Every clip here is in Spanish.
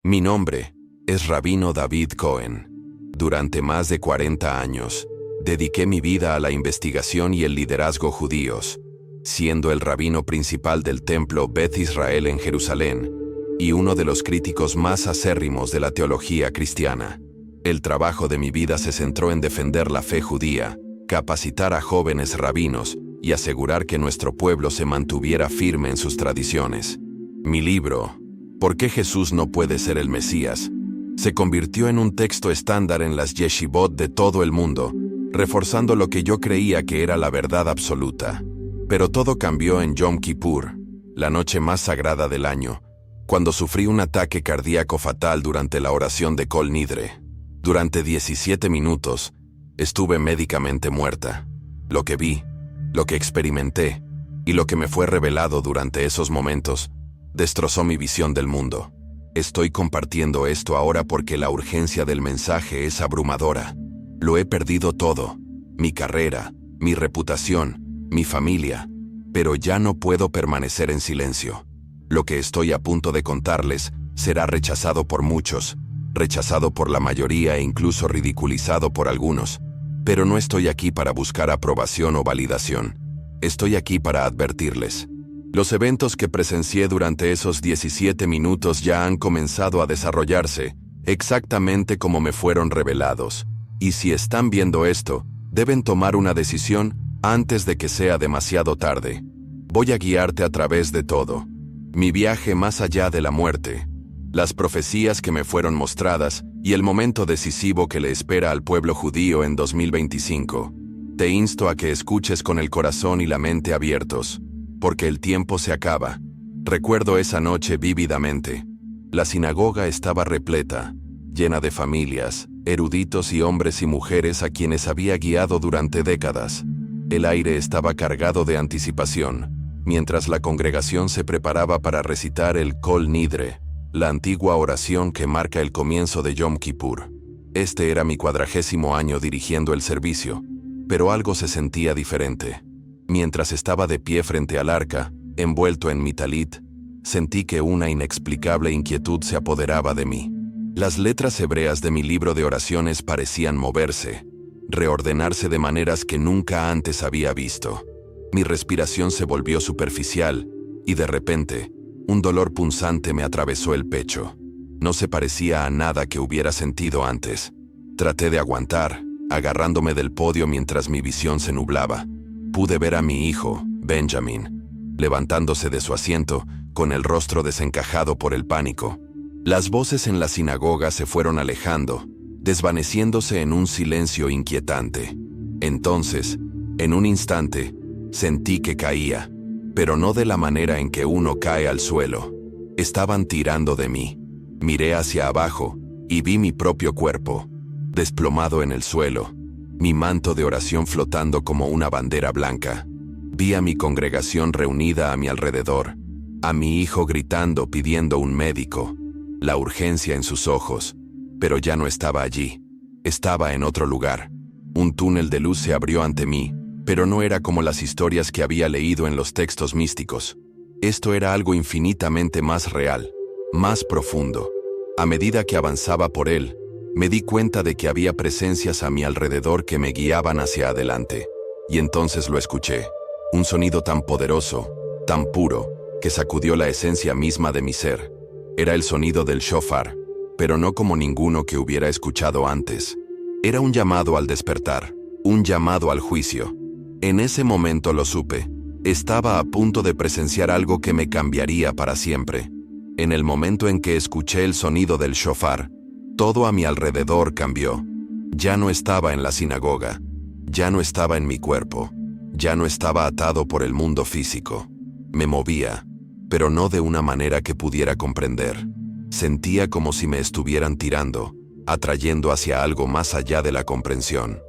Mi nombre es Rabino David Cohen. Durante más de 40 años, dediqué mi vida a la investigación y el liderazgo judíos, siendo el rabino principal del templo Beth Israel en Jerusalén y uno de los críticos más acérrimos de la teología cristiana. El trabajo de mi vida se centró en defender la fe judía, capacitar a jóvenes rabinos y asegurar que nuestro pueblo se mantuviera firme en sus tradiciones. Mi libro, ¿Por qué Jesús no puede ser el Mesías?, se convirtió en un texto estándar en las yeshivot de todo el mundo, reforzando lo que yo creía que era la verdad absoluta. Pero todo cambió en Yom Kippur, la noche más sagrada del año, cuando sufrí un ataque cardíaco fatal durante la oración de Kol Nidre. Durante 17 minutos, estuve médicamente muerta. Lo que vi, lo que experimenté y lo que me fue revelado durante esos momentos destrozó mi visión del mundo. Estoy compartiendo esto ahora porque la urgencia del mensaje es abrumadora. Lo he perdido todo: mi carrera, mi reputación, mi familia, pero ya no puedo permanecer en silencio. Lo que estoy a punto de contarles será rechazado por muchos, rechazado por la mayoría e incluso ridiculizado por algunos. Pero no estoy aquí para buscar aprobación o validación. Estoy aquí para advertirles. Los eventos que presencié durante esos 17 minutos ya han comenzado a desarrollarse, exactamente como me fueron revelados. Y si están viendo esto, deben tomar una decisión antes de que sea demasiado tarde. Voy a guiarte a través de todo. Mi viaje más allá de la muerte, las profecías que me fueron mostradas y el momento decisivo que le espera al pueblo judío en 2025. Te insto a que escuches con el corazón y la mente abiertos, porque el tiempo se acaba. Recuerdo esa noche vívidamente. La sinagoga estaba repleta, llena de familias, eruditos y hombres y mujeres a quienes había guiado durante décadas. El aire estaba cargado de anticipación, mientras la congregación se preparaba para recitar el Kol Nidre, la antigua oración que marca el comienzo de Yom Kippur. Este era mi 40º año dirigiendo el servicio, pero algo se sentía diferente. Mientras estaba de pie frente al arca, envuelto en mi talit, sentí que una inexplicable inquietud se apoderaba de mí. Las letras hebreas de mi libro de oraciones parecían moverse, reordenarse de maneras que nunca antes había visto. Mi respiración se volvió superficial y de repente, un dolor punzante me atravesó el pecho. No se parecía a nada que hubiera sentido antes. Traté de aguantar, agarrándome del podio mientras mi visión se nublaba. Pude ver a mi hijo, Benjamin, levantándose de su asiento, con el rostro desencajado por el pánico. Las voces en la sinagoga se fueron alejando, desvaneciéndose en un silencio inquietante. Entonces, en un instante, sentí que caía, pero no de la manera en que uno cae al suelo. Estaban tirando de mí. Miré hacia abajo y vi mi propio cuerpo, desplomado en el suelo, mi manto de oración flotando como una bandera blanca. Vi a mi congregación reunida a mi alrededor, a mi hijo gritando pidiendo un médico, la urgencia en sus ojos, pero ya no estaba allí. Estaba en otro lugar. Un túnel de luz se abrió ante mí, pero no era como las historias que había leído en los textos místicos. Esto era algo infinitamente más real, más profundo. A medida que avanzaba por él, me di cuenta de que había presencias a mi alrededor que me guiaban hacia adelante. Y entonces lo escuché. Un sonido tan poderoso, tan puro, que sacudió la esencia misma de mi ser. Era el sonido del shofar, pero no como ninguno que hubiera escuchado antes. Era un llamado al despertar, un llamado al juicio. En ese momento lo supe. Estaba a punto de presenciar algo que me cambiaría para siempre. En el momento en que escuché el sonido del shofar, todo a mi alrededor cambió. Ya no estaba en la sinagoga, ya no estaba en mi cuerpo, ya no estaba atado por el mundo físico. Me movía, pero no de una manera que pudiera comprender. Sentía como si me estuvieran tirando, atrayendo hacia algo más allá de la comprensión.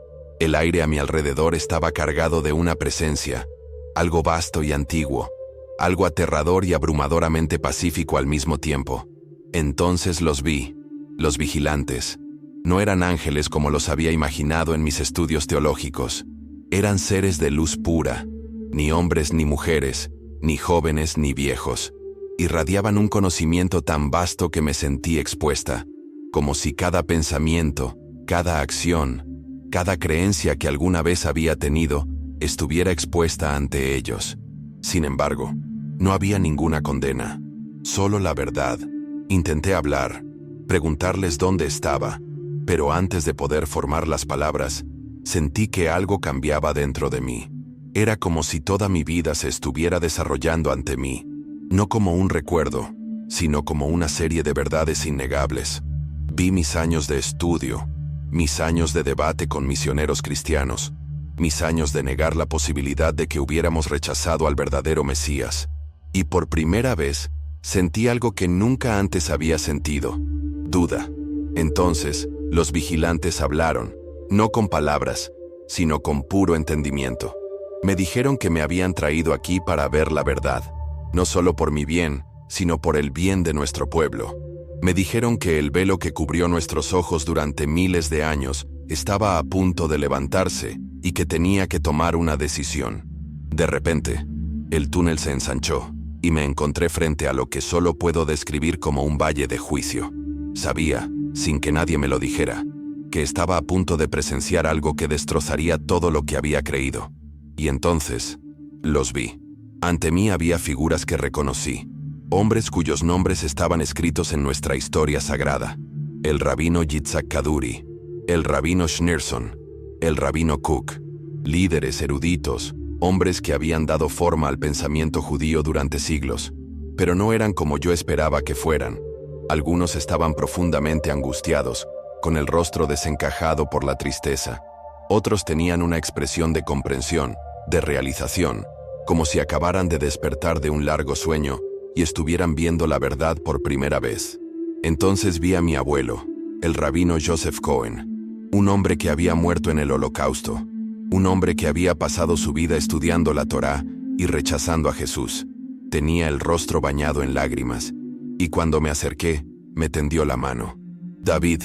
El aire a mi alrededor estaba cargado de una presencia, algo vasto y antiguo, algo aterrador y abrumadoramente pacífico al mismo tiempo. Entonces los vi, los vigilantes. No eran ángeles como los había imaginado en mis estudios teológicos. Eran seres de luz pura, ni hombres ni mujeres, ni jóvenes ni viejos. irradiaban un conocimiento tan vasto que me sentí expuesta, como si cada pensamiento, cada acción, cada creencia que alguna vez había tenido, estuviera expuesta ante ellos. Sin embargo, no había ninguna condena, solo la verdad. Intenté hablar, preguntarles dónde estaba, pero antes de poder formar las palabras, sentí que algo cambiaba dentro de mí. Era como si toda mi vida se estuviera desarrollando ante mí, no como un recuerdo, sino como una serie de verdades innegables. Vi mis años de estudio, mis años de debate con misioneros cristianos, mis años de negar la posibilidad de que hubiéramos rechazado al verdadero Mesías. Y por primera vez, sentí algo que nunca antes había sentido: duda. Entonces, los vigilantes hablaron, no con palabras, sino con puro entendimiento. Me dijeron que me habían traído aquí para ver la verdad, no solo por mi bien, sino por el bien de nuestro pueblo. Me dijeron que el velo que cubrió nuestros ojos durante miles de años estaba a punto de levantarse y que tenía que tomar una decisión. De repente, el túnel se ensanchó y me encontré frente a lo que solo puedo describir como un valle de juicio. Sabía, sin que nadie me lo dijera, que estaba a punto de presenciar algo que destrozaría todo lo que había creído. Y entonces, los vi. Ante mí había figuras que reconocí, hombres cuyos nombres estaban escritos en nuestra historia sagrada: el rabino Yitzhak Kaduri, el rabino Schneerson, el rabino Kook, líderes eruditos, hombres que habían dado forma al pensamiento judío durante siglos, pero no eran como yo esperaba que fueran. Algunos estaban profundamente angustiados, con el rostro desencajado por la tristeza. Otros tenían una expresión de comprensión, de realización, como si acabaran de despertar de un largo sueño y estuvieran viendo la verdad por primera vez. Entonces vi a mi abuelo, el rabino Joseph Cohen, un hombre que había muerto en el Holocausto, un hombre que había pasado su vida estudiando la Torá y rechazando a Jesús. Tenía el rostro bañado en lágrimas, y cuando me acerqué, me tendió la mano. «David»,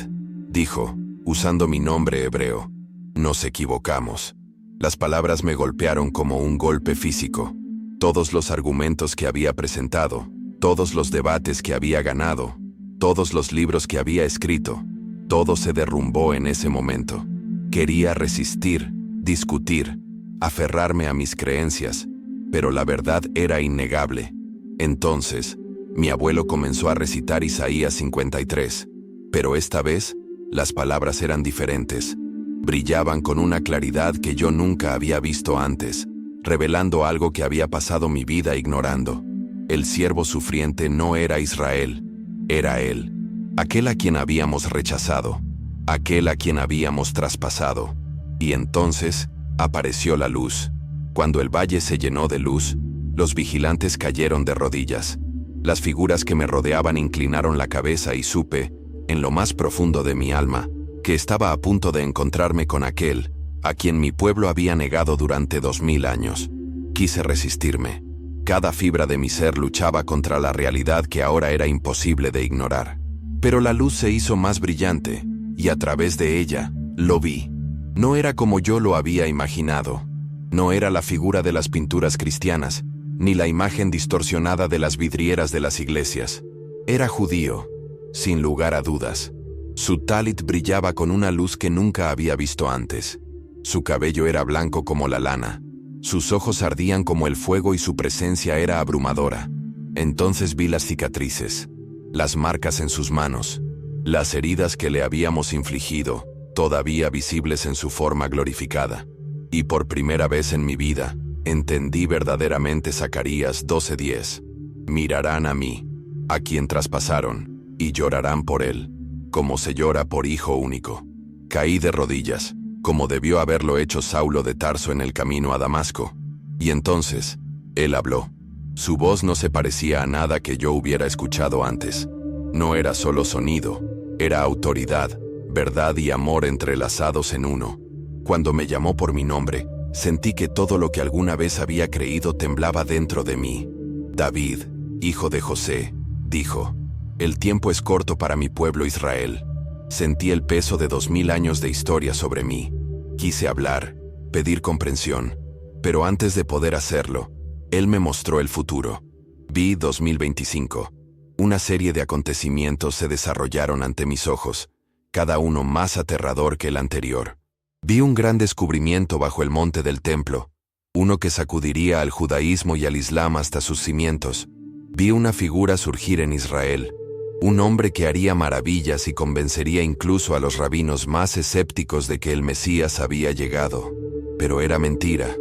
dijo, usando mi nombre hebreo, «nos equivocamos». Las palabras me golpearon como un golpe físico. Todos los argumentos que había presentado, todos los debates que había ganado, todos los libros que había escrito, todo se derrumbó en ese momento. Quería resistir, discutir, aferrarme a mis creencias, pero la verdad era innegable. Entonces, mi abuelo comenzó a recitar Isaías 53, pero esta vez, las palabras eran diferentes. Brillaban con una claridad que yo nunca había visto antes, revelando algo que había pasado mi vida ignorando. El siervo sufriente no era Israel, era él, aquel a quien habíamos rechazado, aquel a quien habíamos traspasado. Y entonces, apareció la luz. Cuando el valle se llenó de luz, los vigilantes cayeron de rodillas. Las figuras que me rodeaban inclinaron la cabeza y supe, en lo más profundo de mi alma, que estaba a punto de encontrarme con aquel a quien mi pueblo había negado durante 2000 años. Quise resistirme. Cada fibra de mi ser luchaba contra la realidad que ahora era imposible de ignorar. Pero la luz se hizo más brillante, y a través de ella, lo vi. No era como yo lo había imaginado. No era la figura de las pinturas cristianas, ni la imagen distorsionada de las vidrieras de las iglesias. Era judío, sin lugar a dudas. Su talit brillaba con una luz que nunca había visto antes. Su cabello era blanco como la lana. Sus ojos ardían como el fuego y su presencia era abrumadora. Entonces vi las cicatrices, las marcas en sus manos, las heridas que le habíamos infligido, todavía visibles en su forma glorificada. Y por primera vez en mi vida, entendí verdaderamente Zacarías 12:10. Mirarán a mí, a quien traspasaron, y llorarán por él, como se llora por hijo único. Caí de rodillas, como debió haberlo hecho Saulo de Tarso en el camino a Damasco. Y entonces, él habló. Su voz no se parecía a nada que yo hubiera escuchado antes. No era solo sonido, era autoridad, verdad y amor entrelazados en uno. Cuando me llamó por mi nombre, sentí que todo lo que alguna vez había creído temblaba dentro de mí. David, hijo de José, dijo, el tiempo es corto para mi pueblo Israel. Sentí el peso de 2000 años de historia sobre mí. Quise hablar, pedir comprensión, pero antes de poder hacerlo, él me mostró el futuro. Vi 2025. Una serie de acontecimientos se desarrollaron ante mis ojos, cada uno más aterrador que el anterior. Vi un gran descubrimiento bajo el monte del templo, uno que sacudiría al judaísmo y al islam hasta sus cimientos. Vi una figura surgir en Israel, un hombre que haría maravillas y convencería incluso a los rabinos más escépticos de que el Mesías había llegado. Pero era mentira.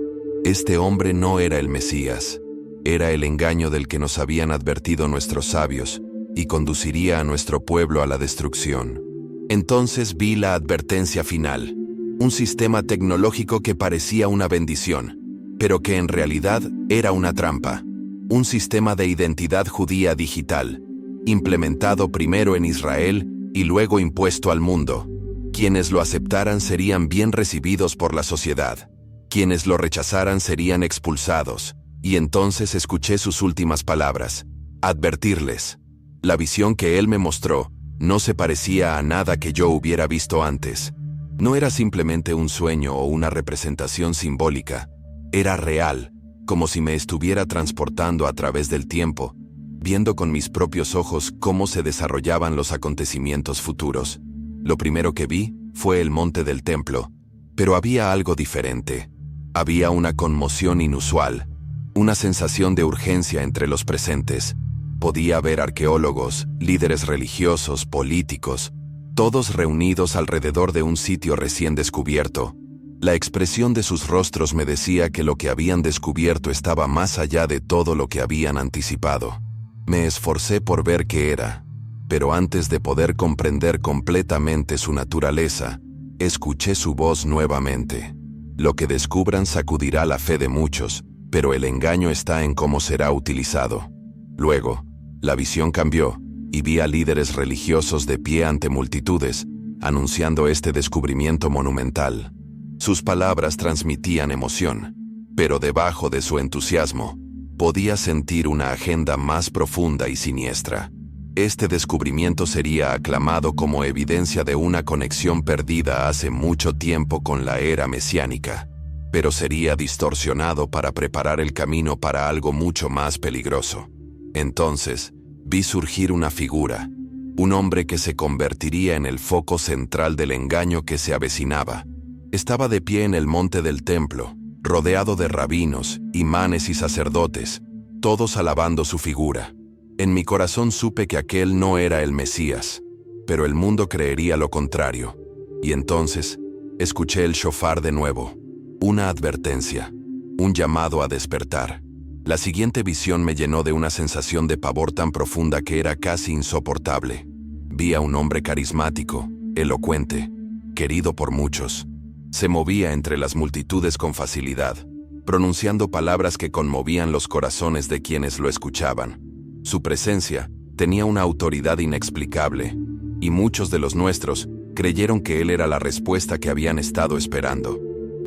Este hombre no era el Mesías. Era el engaño del que nos habían advertido nuestros sabios y conduciría a nuestro pueblo a la destrucción. Entonces vi la advertencia final, un sistema tecnológico que parecía una bendición, pero que en realidad era una trampa. Un sistema de identidad judía digital, implementado primero en Israel y luego impuesto al mundo. Quienes lo aceptaran serían bien recibidos por la sociedad. Quienes lo rechazaran serían expulsados. Y entonces escuché sus últimas palabras: advertirles. La visión que él me mostró no se parecía a nada que yo hubiera visto antes. No era simplemente un sueño o una representación simbólica. Era real, como si me estuviera transportando a través del tiempo, viendo con mis propios ojos cómo se desarrollaban los acontecimientos futuros. Lo primero que vi fue el monte del templo, pero había algo diferente. Había una conmoción inusual, una sensación de urgencia entre los presentes. Podía ver arqueólogos, líderes religiosos, políticos, todos reunidos alrededor de un sitio recién descubierto. La expresión de sus rostros me decía que lo que habían descubierto estaba más allá de todo lo que habían anticipado. Me esforcé por ver qué era, pero antes de poder comprender completamente su naturaleza, escuché su voz nuevamente. Lo que descubran sacudirá la fe de muchos, pero el engaño está en cómo será utilizado. Luego, la visión cambió, y vi a líderes religiosos de pie ante multitudes, anunciando este descubrimiento monumental. Sus palabras transmitían emoción, pero debajo de su entusiasmo, podía sentir una agenda más profunda y siniestra. Este descubrimiento sería aclamado como evidencia de una conexión perdida hace mucho tiempo con la era mesiánica, pero sería distorsionado para preparar el camino para algo mucho más peligroso. Entonces, vi surgir una figura, un hombre que se convertiría en el foco central del engaño que se avecinaba. Estaba de pie en el monte del templo, rodeado de rabinos, imanes y sacerdotes, todos alabando su figura. En mi corazón supe que aquel no era el Mesías, pero el mundo creería lo contrario. Y entonces, escuché el shofar de nuevo. Una advertencia, un llamado a despertar. La siguiente visión me llenó de una sensación de pavor tan profunda que era casi insoportable. Vi a un hombre carismático, elocuente, querido por muchos. Se movía entre las multitudes con facilidad, pronunciando palabras que conmovían los corazones de quienes lo escuchaban. Su presencia tenía una autoridad inexplicable, y muchos de los nuestros creyeron que él era la respuesta que habían estado esperando.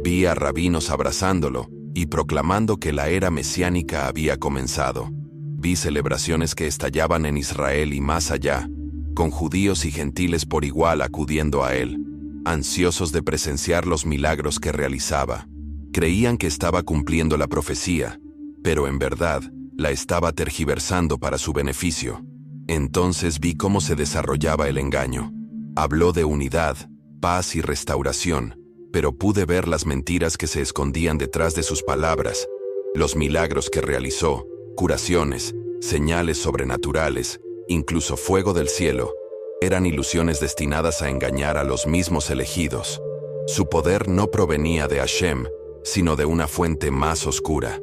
Vi a rabinos abrazándolo y proclamando que la era mesiánica había comenzado. Vi celebraciones que estallaban en Israel y más allá, con judíos y gentiles por igual acudiendo a él, ansiosos de presenciar los milagros que realizaba. Creían que estaba cumpliendo la profecía, pero en verdad la estaba tergiversando para su beneficio. Entonces vi cómo se desarrollaba el engaño. Habló de unidad, paz y restauración, pero pude ver las mentiras que se escondían detrás de sus palabras, los milagros que realizó, curaciones, señales sobrenaturales, incluso fuego del cielo, eran ilusiones destinadas a engañar a los mismos elegidos. Su poder no provenía de Hashem, sino de una fuente más oscura.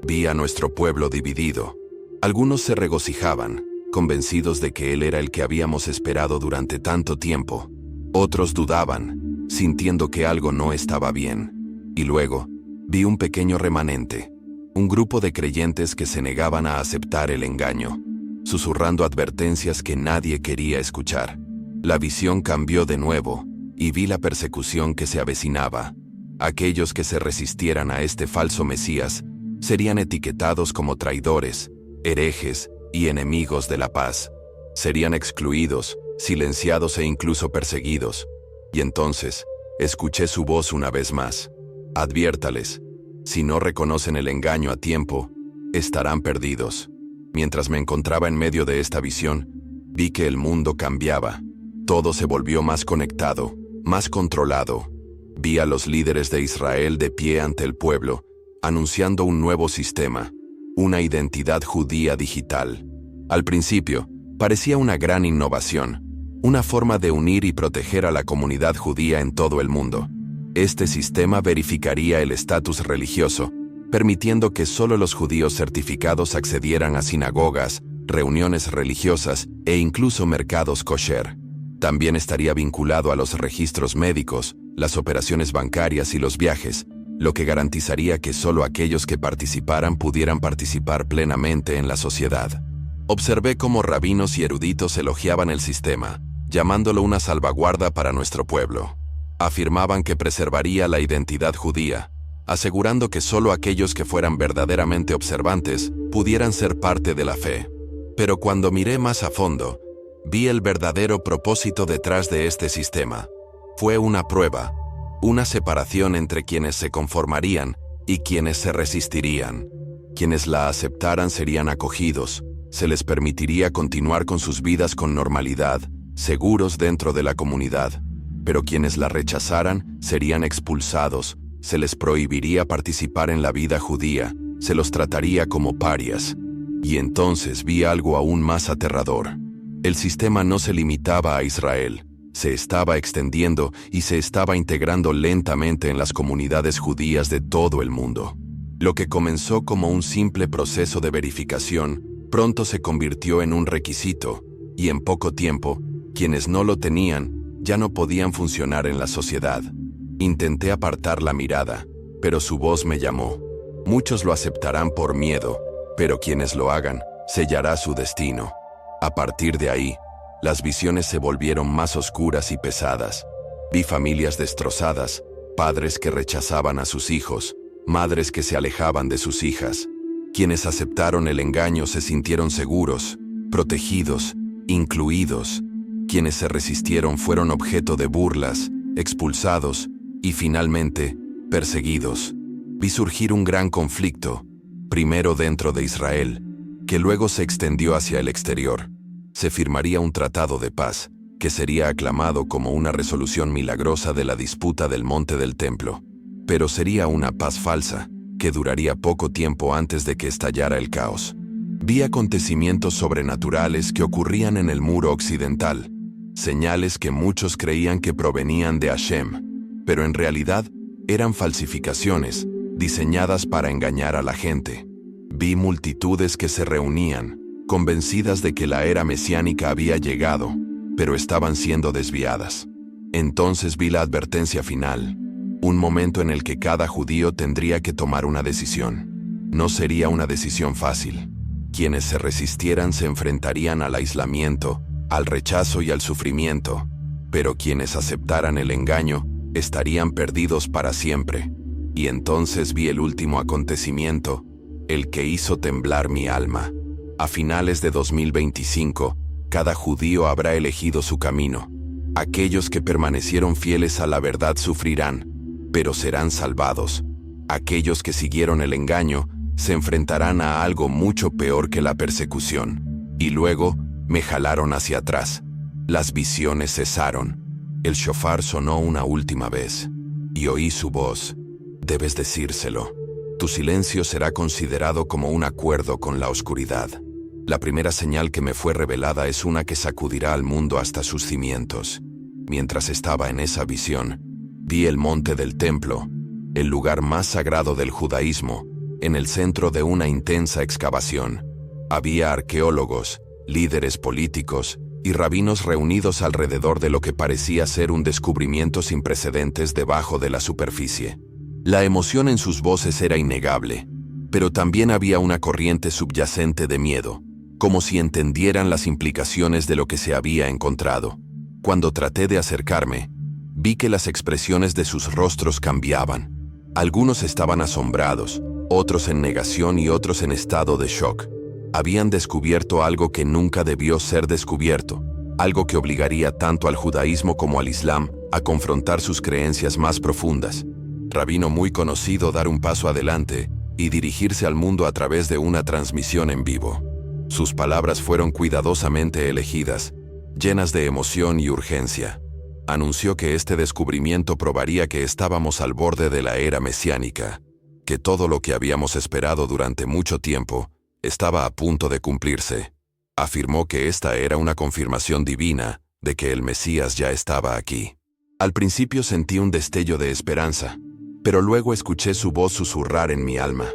Vi a nuestro pueblo dividido. Algunos se regocijaban, convencidos de que él era el que habíamos esperado durante tanto tiempo. Otros dudaban, sintiendo que algo no estaba bien. Y luego, vi un pequeño remanente, un grupo de creyentes que se negaban a aceptar el engaño, susurrando advertencias que nadie quería escuchar. La visión cambió de nuevo, y vi la persecución que se avecinaba. Aquellos que se resistieran a este falso Mesías serían etiquetados como traidores, herejes y enemigos de la paz. Serían excluidos, silenciados e incluso perseguidos. Y entonces, escuché su voz una vez más. Adviértales, si no reconocen el engaño a tiempo, estarán perdidos. Mientras me encontraba en medio de esta visión, vi que el mundo cambiaba. Todo se volvió más conectado, más controlado. Vi a los líderes de Israel de pie ante el pueblo, anunciando un nuevo sistema, una identidad judía digital. Al principio, parecía una gran innovación, una forma de unir y proteger a la comunidad judía en todo el mundo. Este sistema verificaría el estatus religioso, permitiendo que solo los judíos certificados accedieran a sinagogas, reuniones religiosas e incluso mercados kosher. También estaría vinculado a los registros médicos, las operaciones bancarias y los viajes, lo que garantizaría que solo aquellos que participaran pudieran participar plenamente en la sociedad. Observé cómo rabinos y eruditos elogiaban el sistema, llamándolo una salvaguarda para nuestro pueblo. Afirmaban que preservaría la identidad judía, asegurando que solo aquellos que fueran verdaderamente observantes pudieran ser parte de la fe. Pero cuando miré más a fondo, vi el verdadero propósito detrás de este sistema. Fue una prueba, una separación entre quienes se conformarían y quienes se resistirían. Quienes la aceptaran serían acogidos, se les permitiría continuar con sus vidas con normalidad, seguros dentro de la comunidad. Pero quienes la rechazaran serían expulsados, se les prohibiría participar en la vida judía, se los trataría como parias. Y entonces vi algo aún más aterrador. El sistema no se limitaba a Israel, se estaba extendiendo y se estaba integrando lentamente en las comunidades judías de todo el mundo. Lo que comenzó como un simple proceso de verificación, pronto se convirtió en un requisito, y en poco tiempo, quienes no lo tenían, ya no podían funcionar en la sociedad. Intenté apartar la mirada, pero su voz me llamó. Muchos lo aceptarán por miedo, pero quienes lo hagan, sellará su destino. A partir de ahí, las visiones se volvieron más oscuras y pesadas. Vi familias destrozadas, padres que rechazaban a sus hijos, madres que se alejaban de sus hijas. Quienes aceptaron el engaño se sintieron seguros, protegidos, incluidos. Quienes se resistieron fueron objeto de burlas, expulsados y finalmente perseguidos. Vi surgir un gran conflicto, primero dentro de Israel, que luego se extendió hacia el exterior. Se firmaría un tratado de paz, que sería aclamado como una resolución milagrosa de la disputa del monte del templo. Pero sería una paz falsa, que duraría poco tiempo antes de que estallara el caos. Vi acontecimientos sobrenaturales que ocurrían en el muro occidental, señales que muchos creían que provenían de Hashem, pero en realidad eran falsificaciones, diseñadas para engañar a la gente. Vi multitudes que se reunían, convencidas de que la era mesiánica había llegado, pero estaban siendo desviadas. Entonces vi la advertencia final, un momento en el que cada judío tendría que tomar una decisión. No sería una decisión fácil. Quienes se resistieran se enfrentarían al aislamiento, al rechazo y al sufrimiento, pero quienes aceptaran el engaño estarían perdidos para siempre. Y entonces vi el último acontecimiento, el que hizo temblar mi alma. A finales de 2025, cada judío habrá elegido su camino. Aquellos que permanecieron fieles a la verdad sufrirán, pero serán salvados. Aquellos que siguieron el engaño se enfrentarán a algo mucho peor que la persecución. Y luego me jalaron hacia atrás. Las visiones cesaron. El shofar sonó una última vez, y oí su voz. Debes decírselo. Tu silencio será considerado como un acuerdo con la oscuridad. La primera señal que me fue revelada es una que sacudirá al mundo hasta sus cimientos. Mientras estaba en esa visión, vi el monte del templo, el lugar más sagrado del judaísmo, en el centro de una intensa excavación. Había arqueólogos, líderes políticos y rabinos reunidos alrededor de lo que parecía ser un descubrimiento sin precedentes debajo de la superficie. La emoción en sus voces era innegable, pero también había una corriente subyacente de miedo, como si entendieran las implicaciones de lo que se había encontrado. Cuando traté de acercarme, vi que las expresiones de sus rostros cambiaban. Algunos estaban asombrados, otros en negación y otros en estado de shock. Habían descubierto algo que nunca debió ser descubierto, algo que obligaría tanto al judaísmo como al islam a confrontar sus creencias más profundas. Rabino muy conocido dar un paso adelante y dirigirse al mundo a través de una transmisión en vivo. Sus palabras fueron cuidadosamente elegidas, llenas de emoción y urgencia. Anunció que este descubrimiento probaría que estábamos al borde de la era mesiánica, que todo lo que habíamos esperado durante mucho tiempo estaba a punto de cumplirse. Afirmó que esta era una confirmación divina de que el Mesías ya estaba aquí. Al principio sentí un destello de esperanza, pero luego escuché su voz susurrar en mi alma.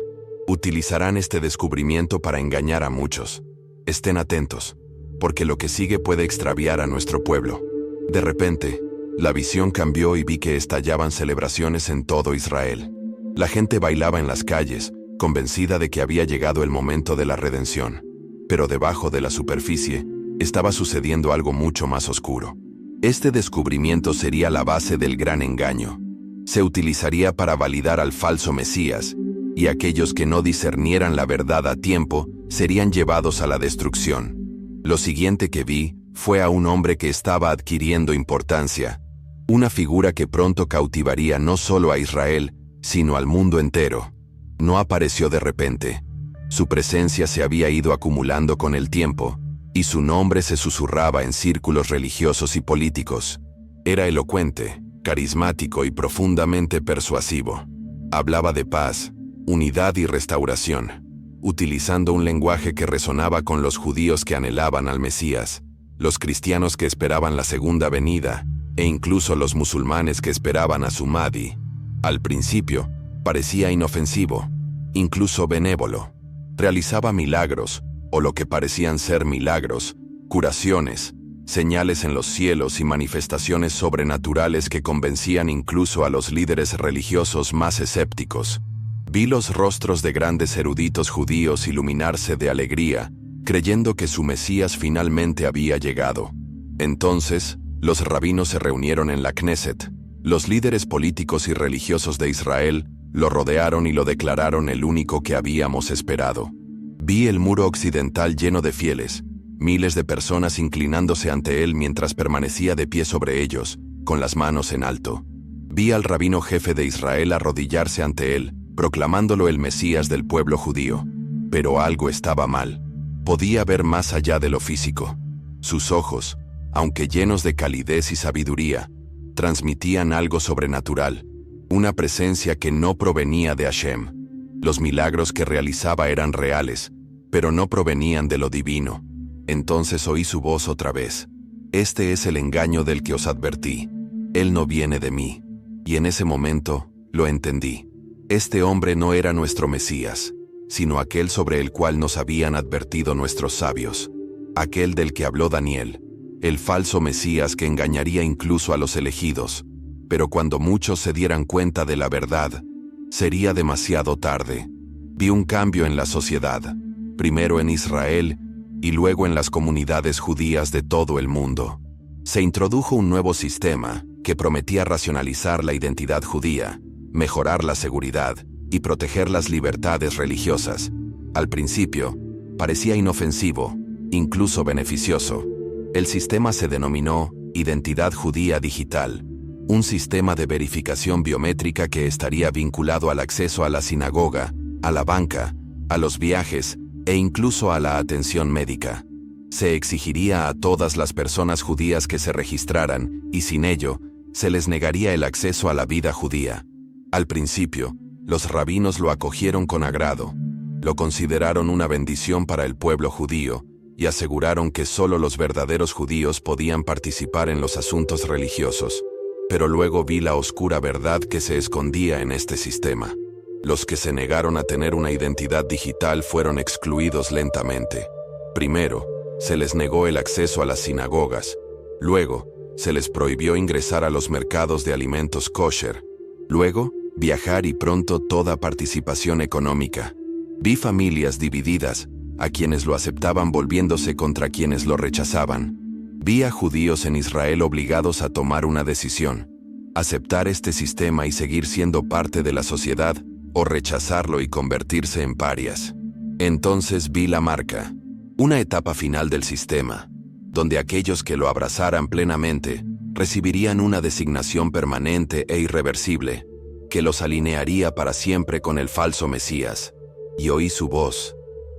Utilizarán este descubrimiento para engañar a muchos. Estén atentos, porque lo que sigue puede extraviar a nuestro pueblo. De repente, la visión cambió y vi que estallaban celebraciones en todo Israel. La gente bailaba en las calles, convencida de que había llegado el momento de la redención. Pero debajo de la superficie, estaba sucediendo algo mucho más oscuro. Este descubrimiento sería la base del gran engaño. Se utilizaría para validar al falso Mesías, y aquellos que no discernieran la verdad a tiempo serían llevados a la destrucción. Lo siguiente que vi fue a un hombre que estaba adquiriendo importancia, una figura que pronto cautivaría no solo a Israel, sino al mundo entero. No apareció de repente. Su presencia se había ido acumulando con el tiempo, y su nombre se susurraba en círculos religiosos y políticos. Era elocuente, carismático y profundamente persuasivo. Hablaba de paz, unidad y restauración, utilizando un lenguaje que resonaba con los judíos que anhelaban al Mesías, los cristianos que esperaban la segunda venida, e incluso los musulmanes que esperaban a su Mahdi. Al principio, parecía inofensivo, incluso benévolo. Realizaba milagros, o lo que parecían ser milagros, curaciones, señales en los cielos y manifestaciones sobrenaturales que convencían incluso a los líderes religiosos más escépticos. Vi los rostros de grandes eruditos judíos iluminarse de alegría, creyendo que su Mesías finalmente había llegado. Entonces, los rabinos se reunieron en la Knesset. Los líderes políticos y religiosos de Israel lo rodearon y lo declararon el único que habíamos esperado. Vi el muro occidental lleno de fieles, miles de personas inclinándose ante él mientras permanecía de pie sobre ellos, con las manos en alto. Vi al rabino jefe de Israel arrodillarse ante él, proclamándolo el Mesías del pueblo judío. Pero algo estaba mal. Podía ver más allá de lo físico. Sus ojos, aunque llenos de calidez y sabiduría, transmitían algo sobrenatural, una presencia que no provenía de Hashem. Los milagros que realizaba eran reales, pero no provenían de lo divino. Entonces oí su voz otra vez. Este es el engaño del que os advertí. Él no viene de mí. Y en ese momento, lo entendí. Este hombre no era nuestro Mesías, sino aquel sobre el cual nos habían advertido nuestros sabios. Aquel del que habló Daniel, el falso Mesías que engañaría incluso a los elegidos. Pero cuando muchos se dieran cuenta de la verdad, sería demasiado tarde. Vi un cambio en la sociedad, primero en Israel y luego en las comunidades judías de todo el mundo. Se introdujo un nuevo sistema que prometía racionalizar la identidad judía, mejorar la seguridad y proteger las libertades religiosas. Al principio, parecía inofensivo, incluso beneficioso. El sistema se denominó Identidad Judía Digital, un sistema de verificación biométrica que estaría vinculado al acceso a la sinagoga, a la banca, a los viajes e incluso a la atención médica. Se exigiría a todas las personas judías que se registraran, y sin ello, se les negaría el acceso a la vida judía. Al principio, los rabinos lo acogieron con agrado, lo consideraron una bendición para el pueblo judío, y aseguraron que solo los verdaderos judíos podían participar en los asuntos religiosos. Pero luego vi la oscura verdad que se escondía en este sistema. Los que se negaron a tener una identidad digital fueron excluidos lentamente. Primero, se les negó el acceso a las sinagogas. Luego, se les prohibió ingresar a los mercados de alimentos kosher. Luego, viajar y pronto toda participación económica. Vi familias divididas, a quienes lo aceptaban volviéndose contra quienes lo rechazaban. Vi a judíos en Israel obligados a tomar una decisión: aceptar este sistema y seguir siendo parte de la sociedad, o rechazarlo y convertirse en parias. Entonces vi la marca, una etapa final del sistema, donde aquellos que lo abrazaran plenamente recibirían una designación permanente e irreversible, que los alinearía para siempre con el falso Mesías. Y oí su voz,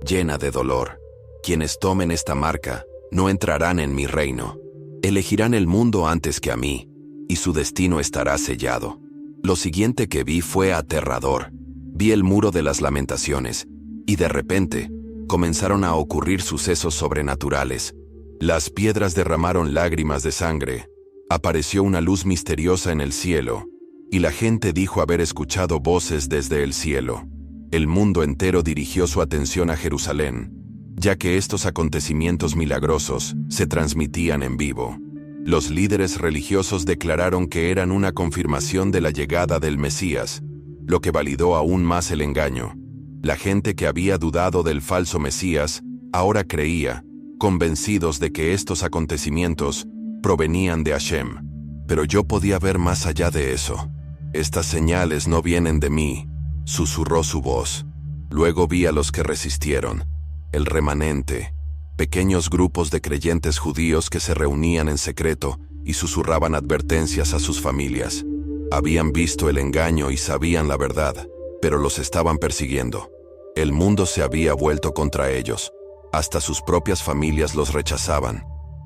llena de dolor. Quienes tomen esta marca no entrarán en mi reino. Elegirán el mundo antes que a mí, y su destino estará sellado. Lo siguiente que vi fue aterrador. Vi el muro de las lamentaciones, y de repente comenzaron a ocurrir sucesos sobrenaturales. Las piedras derramaron lágrimas de sangre. Apareció una luz misteriosa en el cielo, y la gente dijo haber escuchado voces desde el cielo. El mundo entero dirigió su atención a Jerusalén, ya que estos acontecimientos milagrosos se transmitían en vivo. Los líderes religiosos declararon que eran una confirmación de la llegada del Mesías, lo que validó aún más el engaño. La gente que había dudado del falso Mesías ahora creía, convencidos de que estos acontecimientos provenían de Hashem. Pero yo podía ver más allá de eso. Estas señales no vienen de mí, susurró su voz. Luego vi a los que resistieron, el remanente, pequeños grupos de creyentes judíos que se reunían en secreto y susurraban advertencias a sus familias. Habían visto el engaño y sabían la verdad, pero los estaban persiguiendo. El mundo se había vuelto contra ellos. Hasta sus propias familias los rechazaban.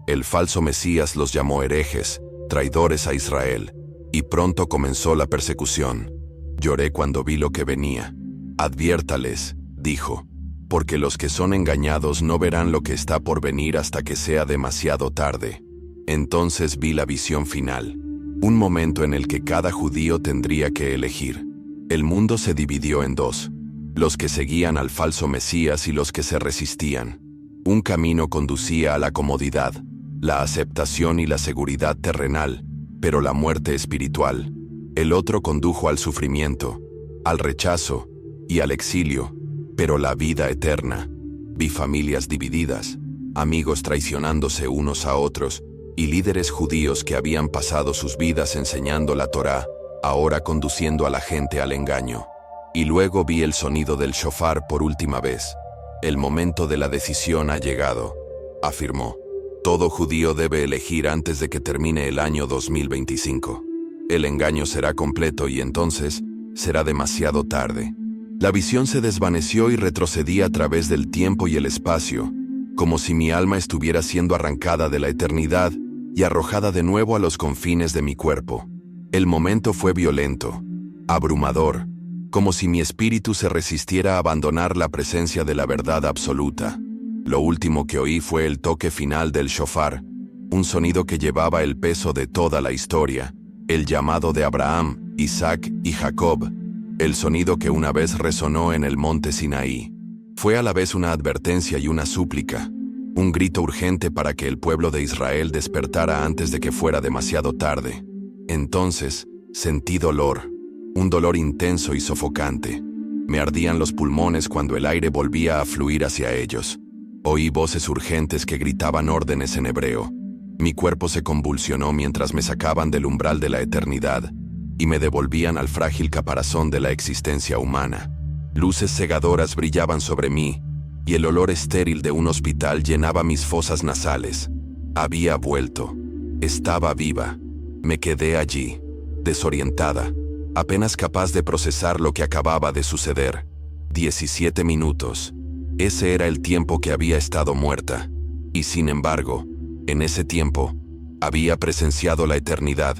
El falso Mesías los llamó herejes, traidores a Israel, y pronto comenzó la persecución. Lloré cuando vi lo que venía. Adviértales, dijo, porque los que son engañados no verán lo que está por venir hasta que sea demasiado tarde. Entonces vi la visión final, un momento en el que cada judío tendría que elegir. El mundo se dividió en dos, los que seguían al falso Mesías y los que se resistían. Un camino conducía a la comodidad, la aceptación y la seguridad terrenal, pero la muerte espiritual. El otro condujo al sufrimiento, al rechazo y al exilio, pero la vida eterna. Vi familias divididas, amigos traicionándose unos a otros, y líderes judíos que habían pasado sus vidas enseñando la Torá, ahora conduciendo a la gente al engaño. Y luego vi el sonido del shofar por última vez. El momento de la decisión ha llegado, afirmó. Todo judío debe elegir antes de que termine el año 2025. El engaño será completo y entonces será demasiado tarde. La visión se desvaneció y retrocedí a través del tiempo y el espacio, como si mi alma estuviera siendo arrancada de la eternidad y arrojada de nuevo a los confines de mi cuerpo. El momento fue violento, abrumador, como si mi espíritu se resistiera a abandonar la presencia de la verdad absoluta. Lo último que oí fue el toque final del shofar, un sonido que llevaba el peso de toda la historia, el llamado de Abraham, Isaac y Jacob, el sonido que una vez resonó en el monte Sinaí. Fue a la vez una advertencia y una súplica, un grito urgente para que el pueblo de Israel despertara antes de que fuera demasiado tarde. Entonces, sentí dolor, un dolor intenso y sofocante. Me ardían los pulmones cuando el aire volvía a fluir hacia ellos. Oí voces urgentes que gritaban órdenes en hebreo. Mi cuerpo se convulsionó mientras me sacaban del umbral de la eternidad y me devolvían al frágil caparazón de la existencia humana. Luces cegadoras brillaban sobre mí, y el olor estéril de un hospital llenaba mis fosas nasales. Había vuelto. Estaba viva. Me quedé allí, desorientada, apenas capaz de procesar lo que acababa de suceder. 17 minutos. Ese era el tiempo que había estado muerta. Y sin embargo, en ese tiempo, había presenciado la eternidad.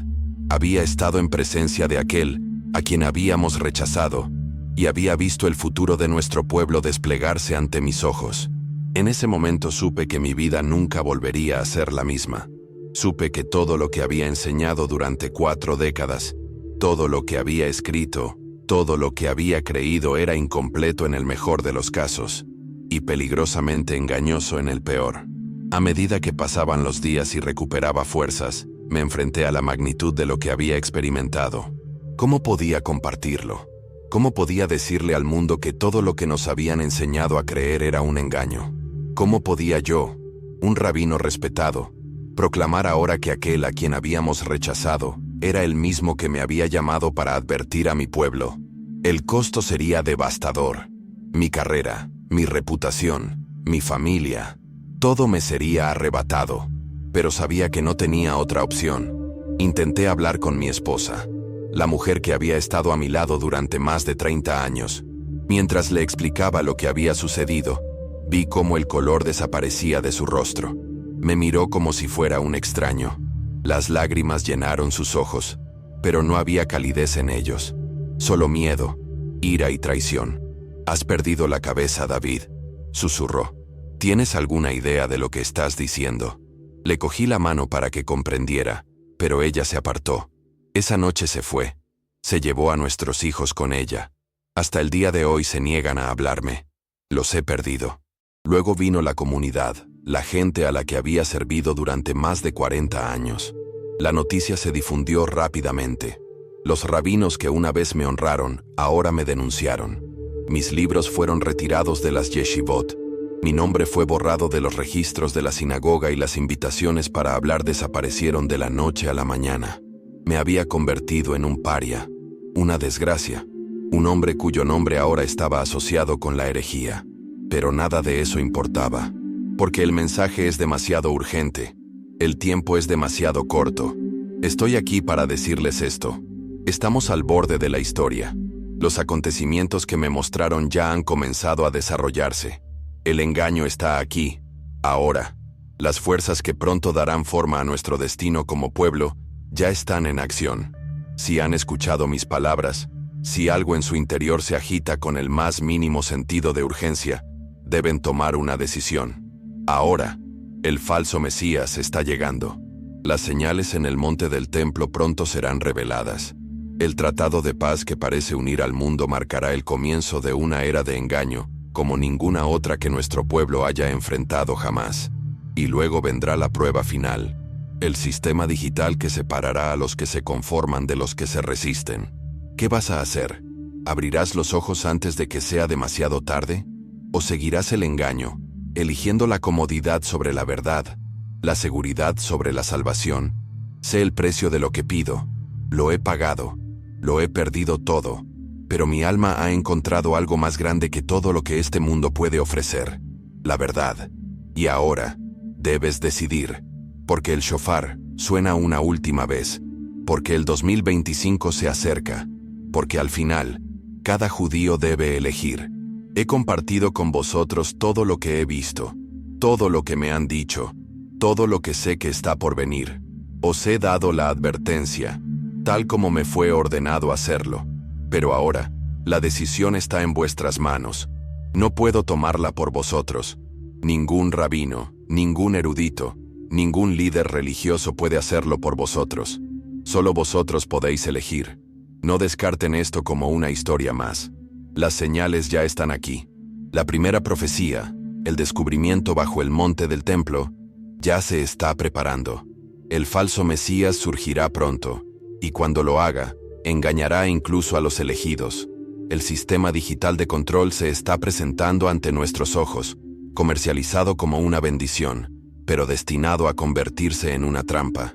Había estado en presencia de aquel a quien habíamos rechazado, y había visto el futuro de nuestro pueblo desplegarse ante mis ojos. En ese momento supe que mi vida nunca volvería a ser la misma. Supe que todo lo que había enseñado durante 4 décadas, todo lo que había escrito, todo lo que había creído era incompleto en el mejor de los casos, y peligrosamente engañoso en el peor. A medida que pasaban los días y recuperaba fuerzas, me enfrenté a la magnitud de lo que había experimentado. ¿Cómo podía compartirlo? ¿Cómo podía decirle al mundo que todo lo que nos habían enseñado a creer era un engaño? ¿Cómo podía yo, un rabino respetado, proclamar ahora que aquel a quien habíamos rechazado era el mismo que me había llamado para advertir a mi pueblo? El costo sería devastador. Mi carrera, mi reputación, mi familia, todo me sería arrebatado. Pero sabía que no tenía otra opción. Intenté hablar con mi esposa, la mujer que había estado a mi lado durante más de 30 años. Mientras le explicaba lo que había sucedido, Vi cómo el color desaparecía de su rostro. Me miró como si fuera un extraño. Las lágrimas llenaron sus ojos, pero no había calidez en ellos. Solo miedo, ira y traición. «Has perdido la cabeza, David», susurró. «¿Tienes alguna idea de lo que estás diciendo?» Le cogí la mano para que comprendiera, pero ella se apartó. Esa noche se fue. Se llevó a nuestros hijos con ella. Hasta el día de hoy se niegan a hablarme. Los he perdido. Luego vino la comunidad, la gente a la que había servido durante más de 40 años. La noticia se difundió rápidamente. Los rabinos que una vez me honraron, ahora me denunciaron. Mis libros fueron retirados de las yeshivot. Mi nombre fue borrado de los registros de la sinagoga y las invitaciones para hablar desaparecieron de la noche a la mañana. Me había convertido en un paria, una desgracia, un hombre cuyo nombre ahora estaba asociado con la herejía. Pero nada de eso importaba, porque el mensaje es demasiado urgente. El tiempo es demasiado corto. Estoy aquí para decirles esto. Estamos al borde de la historia. Los acontecimientos que me mostraron ya han comenzado a desarrollarse. El engaño está aquí, ahora. Las fuerzas que pronto darán forma a nuestro destino como pueblo ya están en acción. Si han escuchado mis palabras, si algo en su interior se agita con el más mínimo sentido de urgencia, deben tomar una decisión. Ahora, el falso Mesías está llegando. Las señales en el monte del templo pronto serán reveladas. El tratado de paz que parece unir al mundo marcará el comienzo de una era de engaño, como ninguna otra que nuestro pueblo haya enfrentado jamás. Y luego vendrá la prueba final, el sistema digital que separará a los que se conforman de los que se resisten. ¿Qué vas a hacer? ¿Abrirás los ojos antes de que sea demasiado tarde? ¿O seguirás el engaño, eligiendo la comodidad sobre la verdad, la seguridad sobre la salvación? Sé el precio de lo que pido. Lo he pagado. Lo he perdido todo. Pero mi alma ha encontrado algo más grande que todo lo que este mundo puede ofrecer: la verdad. Y ahora, debes decidir, porque el shofar suena una última vez, porque el 2025 se acerca, porque al final, cada judío debe elegir. He compartido con vosotros todo lo que he visto, todo lo que me han dicho, todo lo que sé que está por venir. Os he dado la advertencia, tal como me fue ordenado hacerlo. Pero ahora, la decisión está en vuestras manos. No puedo tomarla por vosotros. Ningún rabino, ningún erudito, ningún líder religioso puede hacerlo por vosotros. Solo vosotros podéis elegir. No descarten esto como una historia más. Las señales ya están aquí. La primera profecía, el descubrimiento bajo el monte del templo, ya se está preparando. El falso Mesías surgirá pronto, y cuando lo haga, engañará incluso a los elegidos. El sistema digital de control se está presentando ante nuestros ojos, comercializado como una bendición, pero destinado a convertirse en una trampa.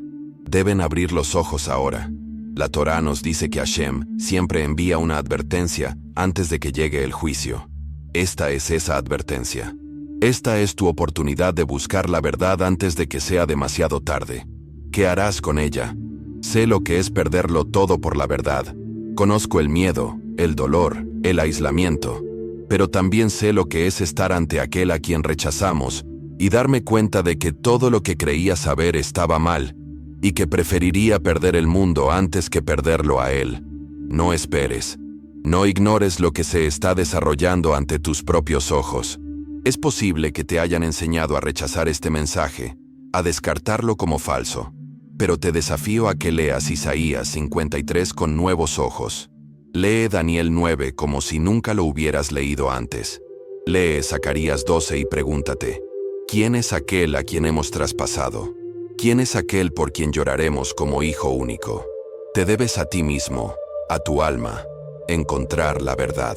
Deben abrir los ojos ahora. La Torá nos dice que Hashem siempre envía una advertencia antes de que llegue el juicio. Esta es esa advertencia. Esta es tu oportunidad de buscar la verdad antes de que sea demasiado tarde. ¿Qué harás con ella? Sé lo que es perderlo todo por la verdad. Conozco el miedo, el dolor, el aislamiento. Pero también sé lo que es estar ante aquel a quien rechazamos y darme cuenta de que todo lo que creía saber estaba mal y que preferiría perder el mundo antes que perderlo a él. No esperes. No ignores lo que se está desarrollando ante tus propios ojos. Es posible que te hayan enseñado a rechazar este mensaje, a descartarlo como falso. Pero te desafío a que leas Isaías 53 con nuevos ojos. Lee Daniel 9 como si nunca lo hubieras leído antes. Lee Zacarías 12 y pregúntate, ¿quién es aquel a quien hemos traspasado? ¿Quién es aquel por quien lloraremos como hijo único? Te debes a ti mismo, a tu alma, encontrar la verdad.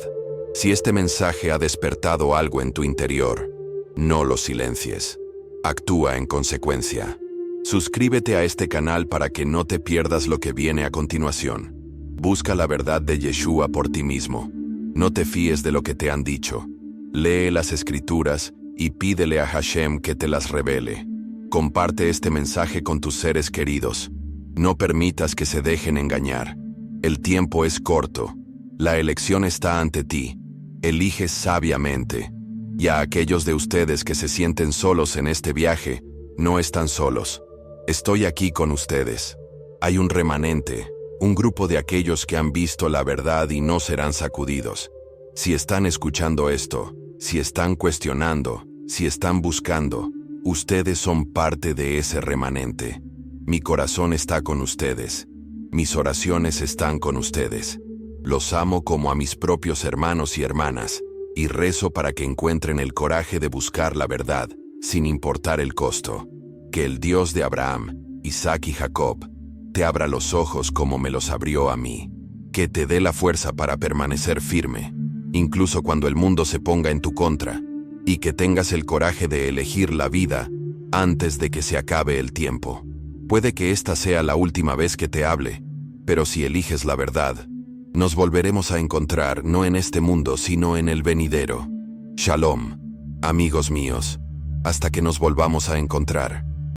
Si este mensaje ha despertado algo en tu interior, no lo silencies. Actúa en consecuencia. Suscríbete a este canal para que no te pierdas lo que viene a continuación. Busca la verdad de Yeshua por ti mismo. No te fíes de lo que te han dicho. Lee las Escrituras y pídele a Hashem que te las revele. Comparte este mensaje con tus seres queridos. No permitas que se dejen engañar. El tiempo es corto. La elección está ante ti. Elige sabiamente. Y a aquellos de ustedes que se sienten solos en este viaje, no están solos. Estoy aquí con ustedes. Hay un remanente, un grupo de aquellos que han visto la verdad y no serán sacudidos. Si están escuchando esto, si están cuestionando, si están buscando, ustedes son parte de ese remanente. Mi corazón está con ustedes. Mis oraciones están con ustedes. Los amo como a mis propios hermanos y hermanas, y rezo para que encuentren el coraje de buscar la verdad, sin importar el costo. Que el Dios de Abraham, Isaac y Jacob te abra los ojos como me los abrió a mí. Que te dé la fuerza para permanecer firme, incluso cuando el mundo se ponga en tu contra, y que tengas el coraje de elegir la vida antes de que se acabe el tiempo. Puede que esta sea la última vez que te hable, pero si eliges la verdad, nos volveremos a encontrar no en este mundo, sino en el venidero. Shalom, amigos míos, hasta que nos volvamos a encontrar.